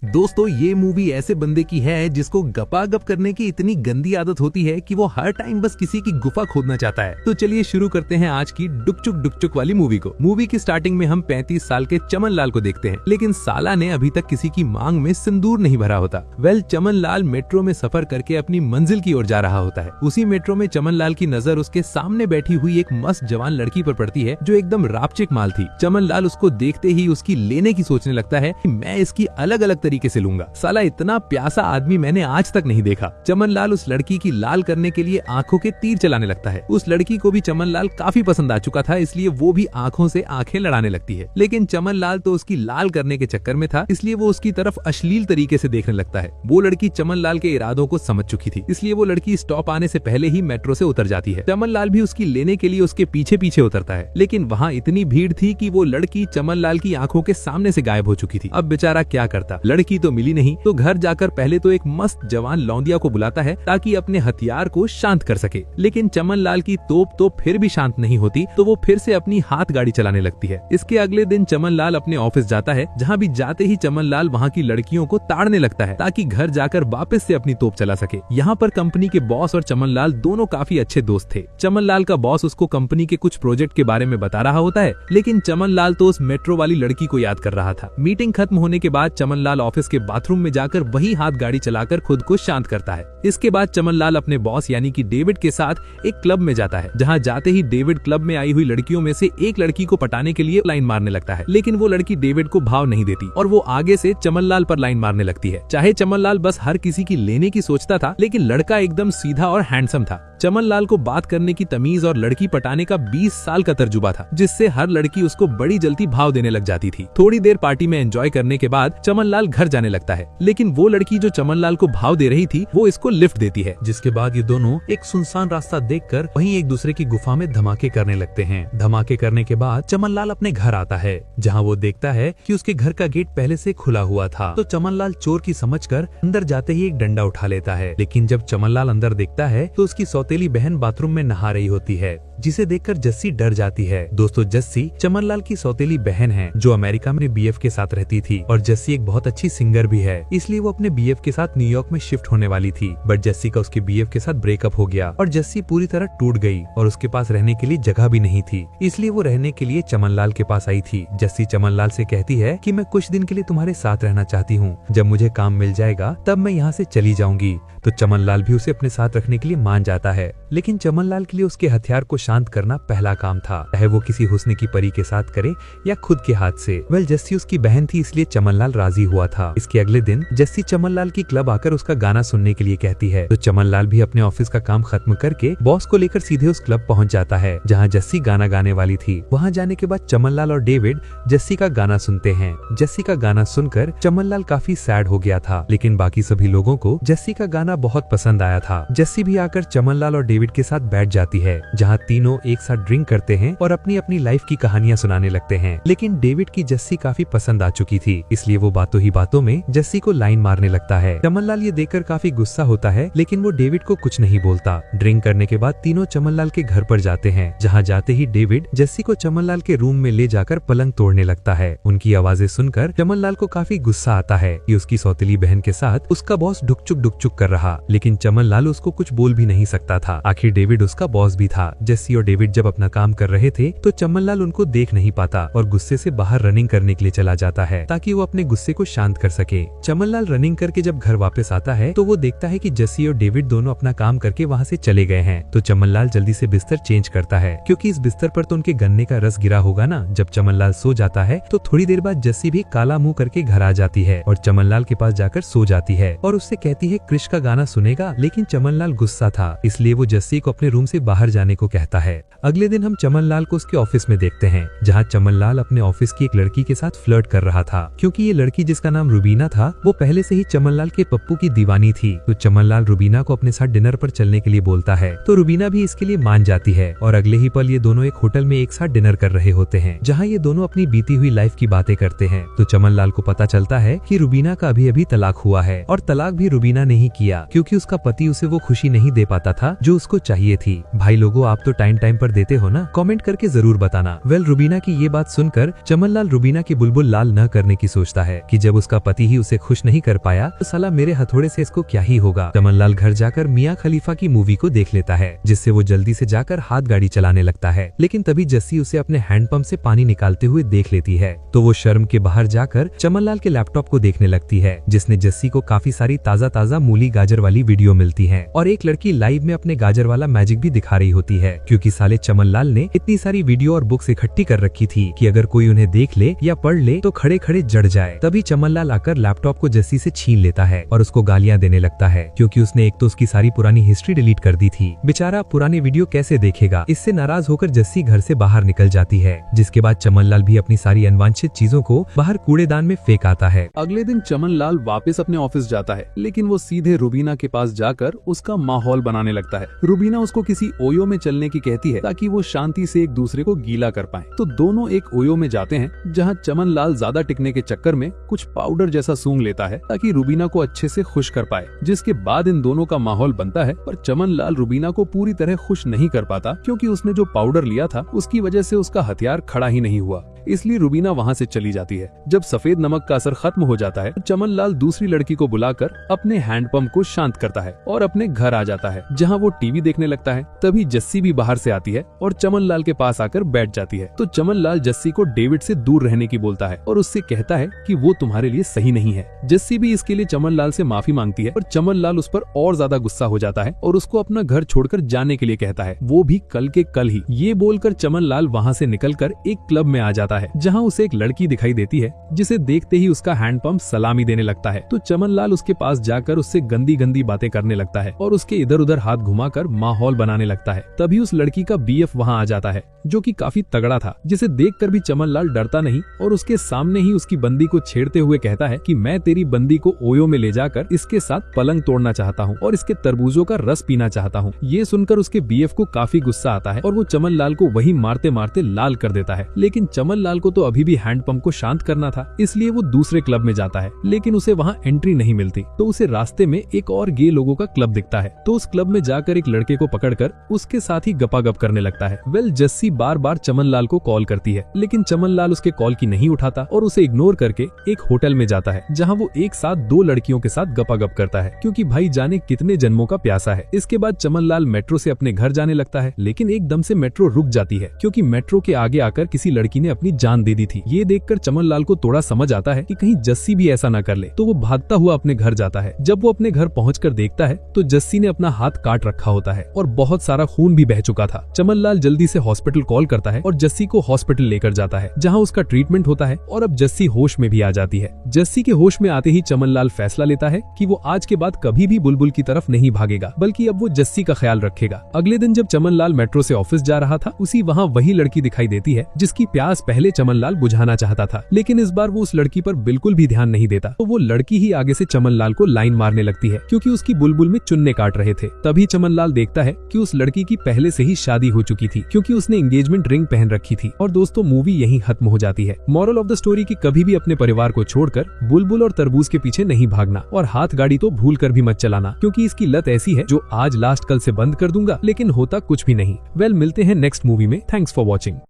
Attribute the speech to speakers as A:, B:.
A: दोस्तों ये मूवी ऐसे बंदे की है जिसको गपागप करने की इतनी गंदी आदत होती है कि वो हर टाइम बस किसी की गुफा खोदना चाहता है। तो चलिए शुरू करते हैं आज की डुकचुक वाली मूवी को। मूवी की स्टार्टिंग में हम 35 साल के चमन लाल को देखते हैं, लेकिन साला ने अभी तक किसी की मांग में सिंदूर नहीं भरा होता। चमन लाल मेट्रो में सफर करके अपनी मंजिल की ओर जा रहा होता है। उसी मेट्रो में चमन लाल की नजर उसके सामने बैठी हुई एक मस्त जवान लड़की पर पड़ती है जो एकदम रापचिक माल थी। चमन लाल उसको देखते ही उसकी लेने की सोचने लगता है कि मैं इसकी अलग अलग तरीके से लूंगा। साला इतना प्यासा आदमी मैंने आज तक नहीं देखा। चमन लाल उस लड़की की लाल करने के लिए आंखों के तीर चलाने लगता है। उस लड़की को भी चमन लाल काफी पसंद आ चुका था, इसलिए वो भी आंखों से आंखें लड़ाने लगती है। लेकिन चमन लाल तो उसकी लाल करने के चक्कर में था, इसलिए वो उसकी तरफ अश्लील तरीके से देखने लगता है। वो लड़की चमन लाल के इरादों को समझ चुकी थी, इसलिए वो लड़की स्टॉप आने से पहले ही मेट्रो से उतर जाती है। चमन लाल भी उसकी लेने के लिए उसके पीछे पीछे उतरता है, लेकिन वहाँ इतनी भीड़ थी कि वो लड़की चमन लाल की आंखों के सामने से गायब हो चुकी थी। अब बेचारा क्या करता, लड़की तो मिली नहीं, तो घर जाकर पहले तो एक मस्त जवान लौंडिया को बुलाता है ताकि अपने हथियार को शांत कर सके। लेकिन चमन लाल की तोप तो फिर भी शांत नहीं होती, तो वो फिर से अपनी हाथ गाड़ी चलाने लगती है। इसके अगले दिन चमन लाल अपने ऑफिस जाता है, जहाँ भी जाते ही चमन लाल वहाँ की लड़कियों को ताड़ने लगता है ताकि घर जाकर वापस से अपनी तोप चला सके। यहाँ पर कंपनी के बॉस और चमन लाल दोनों काफी अच्छे दोस्त थे। चमन लाल का बॉस उसको कंपनी के कुछ प्रोजेक्ट के बारे में बता रहा होता है, लेकिन चमन लाल तो उस मेट्रो वाली लड़की को याद कर रहा था। मीटिंग खत्म होने के बाद चमन लाल ऑफिस के बाथरूम में जाकर वही हाथ गाड़ी चलाकर खुद को शांत करता है। इसके बाद चमन लाल अपने बॉस यानी कि डेविड के साथ एक क्लब में जाता है, जहां जाते ही डेविड क्लब में आई हुई लड़कियों में से एक लड़की को पटाने के लिए लाइन मारने लगता है। लेकिन वो लड़की डेविड को भाव नहीं देती और वो आगे से चमन लाल पर लाइन मारने लगती है। चाहे चमन लाल बस हर किसी की लेने की सोचता था, लेकिन लड़का एकदम सीधा और हैंडसम था। चमन लाल को बात करने की तमीज और लड़की पटाने का 20 साल का तजुर्बा था, जिससे हर लड़की उसको बड़ी जल्दी भाव देने लग जाती थी। थोड़ी देर पार्टी में एंजॉय करने के बाद चमन लाल घर जाने लगता है, लेकिन वो लड़की जो चमन लाल को भाव दे रही थी वो इसको लिफ्ट देती है। जिसके बाद ये दोनों एक सुनसान रास्ता देखकर वहीं एक दूसरे की गुफा में धमाके करने लगते हैं। धमाके करने के बाद चमन लाल अपने घर आता है, जहाँ वो देखता है कि उसके घर का गेट पहले से खुला हुआ था। तो चमन लाल चोर की समझकर अंदर जाते ही एक डंडा उठा लेता है। लेकिन जब चमन लाल अंदर देखता है तो उसकी सौतेली बहन बाथरूम में नहा रही होती है, जिसे देखकर जस्सी डर जाती है। दोस्तों जस्सी चमन लाल की सौतेली बहन है, जो अमेरिका में बीएफ के साथ रहती थी, और जस्सी एक बहुत अच्छी सिंगर भी है, इसलिए वो अपने बीएफ के साथ न्यूयॉर्क में शिफ्ट होने वाली थी। बट जस्सी का उसके बीएफ के साथ ब्रेकअप हो गया और जस्सी पूरी तरह टूट गई और उसके पास रहने के लिए जगह भी नहीं थी, इसलिए वो रहने के लिए चमन लाल के पास आई थी। जस्सी चमन लाल से कहती है कि मैं कुछ दिन के लिए तुम्हारे साथ रहना चाहती हूँ, जब मुझे काम मिल जाएगा तब मैं यहाँ से चली जाऊंगी। तो चमन लाल भी उसे अपने साथ रखने के लिए मान जाता है, लेकिन चमन लाल के लिए उसके हथियार को शांत करना पहला काम था, चाहे वो किसी हुस्न की परी के साथ करे या खुद के हाथ से। जस्सी उसकी बहन थी, इसलिए चमन लाल राजी हुआ था। इसके अगले दिन जस्सी चमन लाल की क्लब आकर उसका गाना सुनने के लिए कहती है, तो चमन लाल भी अपने ऑफिस का काम खत्म करके बॉस को लेकर सीधे उस क्लब पहुंच जाता है, जहां जस्सी गाना गाने वाली थी। वहां जाने के बाद चमन लाल और डेविड जस्सी का गाना सुनते हैं। जस्सी का गाना सुनकर चमन लाल काफी सैड हो गया था, लेकिन बाकी सभी लोगों को जस्सी का गाना बहुत पसंद आया था। जस्सी भी आकर चमन लाल और डेविड के साथ बैठ जाती है, जहाँ तीनों एक साथ ड्रिंक करते हैं और अपनी अपनी लाइफ की कहानियां सुनाने लगते हैं। लेकिन डेविड की जस्सी काफी पसंद आ चुकी थी, इसलिए वो बातों ही बातों में जस्सी को लाइन मारने लगता है। चमन लाल ये देखकर काफी गुस्सा होता है, लेकिन वो डेविड को कुछ नहीं बोलता। ड्रिंक करने के बाद तीनों चमन लाल के घर पर जाते हैं, जहाँ जाते ही डेविड जस्सी को चमन लाल के रूम में ले जाकर पलंग तोड़ने लगता है। उनकी आवाजें सुनकर चमन लाल को काफी गुस्सा आता है कि उसकी सौतेली बहन के साथ उसका बॉस डुकचुक कर रहा, लेकिन चमन लाल उसको कुछ बोल भी नहीं सकता था। आखिर डेविड उसका बॉस भी था। जस्सी और डेविड जब अपना काम कर रहे थे तो चमन लाल उनको देख नहीं पाता और गुस्से से बाहर रनिंग करने के लिए चला जाता है, ताकि वो अपने गुस्से को शांत कर सके। चमन लाल रनिंग करके जब घर वापस आता है तो वो देखता है कि जस्सी और डेविड दोनों अपना काम करके वहाँ से चले गए हैं। तो चमन लाल जल्दी से बिस्तर चेंज करता है, क्योंकि इस बिस्तर पर तो उनके गन्ने का रस गिरा होगा ना। जब चमन लाल सो जाता है तो थोड़ी देर बाद जस्सी भी काला मुंह करके घर आ जाती है और चमन लाल के पास जाकर सो जाती है और उससे कहती है क्रिश का गाना सुनेगा। लेकिन चमन लाल गुस्सा था, इसलिए वो जस्सी को अपने रूम से बाहर जाने को कहता है। अगले दिन हम चमन लाल को उसके ऑफिस में देखते हैं, जहाँ चमन लाल अपने ऑफिस की एक लड़की के साथ फ्लर्ट कर रहा था, क्योंकि ये लड़की जिसका नाम रुबीना था वो पहले से ही चमन लाल के पप्पू की दीवानी थी। तो चमन लाल रुबीना को अपने साथ डिनर पर चलने के लिए बोलता है, तो रुबीना भी इसके लिए मान जाती है और अगले ही पल ये दोनों एक होटल में एक साथ डिनर कर रहे होते हैं, जहाँ ये दोनों अपनी बीती हुई लाइफ की बातें करते हैं। तो चमन लाल को पता चलता है कि रुबीना का अभी अभी तलाक हुआ है और तलाक भी रुबीना ने ही किया, क्योंकि उसका पति उसे वो खुशी नहीं दे पाता था जो उसको चाहिए थी। भाई लोगों, आप तो टाइम टाइम पर देते हो ना, कमेंट करके जरूर बताना। वेल, रुबीना की ये बात सुनकर चमन लाल रुबीना की बुलबुल लाल न करने की सोचता है कि जब उसका पति ही उसे खुश नहीं कर पाया तो साला मेरे हथौड़े से इसको क्या ही होगा। चमन लाल घर जाकर मियां खलीफा की मूवी को देख लेता है, जिससे वो जल्दी से जाकर हाथ गाड़ी चलाने लगता है। लेकिन तभी जस्सी उसे अपने हैंडपंप से पानी निकालते हुए देख लेती है, तो वो शर्म के बाहर जाकर चमन लाल के लैपटॉप को देखने लगती है, जिसने जस्सी को काफी सारी ताजा ताजा मूली गाजर वाली वीडियो मिलती है और एक लड़की लाइव में अपने गाजर वाला मैजिक भी दिखा रही होती है, क्योंकि साले चमन लाल ने इतनी सारी वीडियो और बुक्स इकट्ठी कर रखी थी कि अगर कोई उन्हें देख ले या पढ़ ले तो खड़े खड़े जड़ जाए। तभी चमन लाल आकर लैपटॉप को जस्सी से छीन लेता है और उसको गालियां देने लगता है, क्योंकि उसने एक तो उसकी सारी पुरानी हिस्ट्री डिलीट कर दी थी। बेचारा पुराने वीडियो कैसे देखेगा। इससे नाराज होकर जस्सी घर से बाहर निकल जाती है, जिसके बाद चमन लाल भी अपनी सारी अनवांछित चीजों को बाहर कूड़ेदान में फेंक आता है।
B: अगले दिन चमन लाल वापस अपने ऑफिस जाता है, लेकिन वो सीधे रुबीना के पास जाकर उसका माहौल बनाने लगता है। रुबीना उसको किसी ओयो में चलने की कहती है ताकि वो शांति से एक दूसरे को गीला कर पाए। तो दोनों एक ओयो में जाते हैं, जहाँ चमन लाल ज्यादा टिकने के चक्कर में कुछ पाउडर जैसा सूंघ लेता है ताकि रुबीना को अच्छे से खुश कर पाए। जिसके बाद इन दोनों का माहौल बनता है, पर चमन लाल रुबीना को पूरी तरह खुश नहीं कर पाता, क्योंकि उसने जो पाउडर लिया था उसकी वजह से उसका हथियार खड़ा ही नहीं हुआ। इसलिए रुबीना वहाँ से चली जाती है। जब सफेद नमक का असर खत्म हो जाता है तो चमन लाल दूसरी लड़की को बुलाकर अपने हैंडपंप को शांत करता है और अपने घर आ जाता है, जहाँ वो टीवी देखने लगता है। तभी जस्सी भी बाहर से आती है और चमन लाल के पास आकर बैठ जाती है। तो चमन लाल जस्सी को डेविड से दूर रहने की बोलता है और उससे कहता है कि वो तुम्हारे लिए सही नहीं है। जस्सी भी इसके लिए चमन लाल से माफी मांगती है और चमन लाल उस पर और ज्यादा गुस्सा हो जाता है और उसको अपना घर छोड़कर जाने के लिए कहता है, वो भी कल के कल ही। ये बोलकर चमन लाल वहाँ से निकलकर एक क्लब में आ जाता है, जहाँ उसे एक लड़की दिखाई देती है, जिसे देखते ही उसका हैंडपंप सलामी देने लगता है। तो चमन लाल उसके पास जाकर उससे गंदी गंदी बातें करने लगता है और उसके इधर उधर हाथ घुमाकर माहौल बनाने लगता है। तभी उस लड़की का बीएफ वहाँ आ जाता है, जो कि काफी तगड़ा था, जिसे देखकर भी चमन लाल डरता नहीं और उसके सामने ही उसकी बंदी को छेड़ते हुए कहता है कि मैं तेरी बंदी को ओयो में ले जाकर इसके साथ पलंग तोड़ना चाहता हूँ और इसके तरबूजों का रस पीना चाहता हूँ। ये सुनकर उसके बीएफ को काफी गुस्सा आता है और वो चमन लाल को वही मारते मारते लाल कर देता है। लेकिन चमन लाल को तो अभी भी हैंडपंप को शांत करना था, इसलिए वो दूसरे क्लब में जाता है, लेकिन उसे वहाँ एंट्री नहीं मिलती। तो उसे रास्ते में एक और गे लोगों का क्लब दिखता है, तो उस क्लब में जाकर एक लड़के को पकड़कर उसके साथ ही गपागप करने लगता है। वेल, जस्सी बार बार चमन लाल को कॉल करती है, लेकिन चमन लाल उसके कॉल की नहीं उठाता और उसे इग्नोर करके एक होटल में जाता है, जहाँ वो एक साथ दो लड़कियों के साथ गपागप करता है, क्योंकि भाई जाने कितने जन्मों का प्यासा है। इसके बाद चमन लाल मेट्रो से अपने घर जाने लगता है, लेकिन एकदम से मेट्रो रुक जाती है, क्योंकि मेट्रो के आगे आकर किसी लड़की ने अपनी जान दे दी थी। ये देखकर चमन लाल को थोड़ा समझ आता है कि कहीं जस्सी भी ऐसा न कर ले, तो वो भागता हुआ अपने घर जाता है। जब वो अपने घर पहुंचकर देखता है तो जस्सी ने अपना हाथ काट रखा होता है और बहुत सारा खून भी बह चुका था। चमन लाल जल्दी से हॉस्पिटल कॉल करता है और जस्सी को हॉस्पिटल लेकर जाता है, जहां उसका ट्रीटमेंट होता है और अब जस्सी होश में भी आ जाती है। जस्सी के होश में आते ही चमन लाल फैसला लेता है कि वो आज के बाद कभी भी बुलबुल की तरफ नहीं भागेगा, बल्कि अब वो जस्सी का ख्याल रखेगा। अगले दिन जब चमन लाल मेट्रो से ऑफिस जा रहा था, उसी वहाँ वही लड़की दिखाई देती है जिसकी प्यास पहले चमन लाल बुझाना चाहता था, लेकिन इस बार वो उस लड़की पर बिल्कुल भी ध्यान नहीं देता। तो वो लड़की ही आगे से चमन लाल को लाइन मारने लगती है, क्योंकि उसकी बुलबुल में चुन्ने काट रहे थे। तभी चमन लाल देखता है कि उस लड़की की पहले से ही शादी हो चुकी थी, क्योंकि उसने एंगेजमेंट रिंग पहन रखी थी। और दोस्तों, मूवी यहीं खत्म हो जाती है। मॉरल ऑफ द स्टोरी की कभी भी अपने परिवार को छोड़कर बुलबुल और तरबूज के पीछे नहीं भागना, और हाथ गाड़ी तो भूल कर भी मत चलाना, क्योंकि इसकी लत ऐसी है जो आज लास्ट कल से बंद कर दूंगा, लेकिन होता कुछ भी नहीं। वेल, मिलते हैं नेक्स्ट मूवी में। Thanks for watching.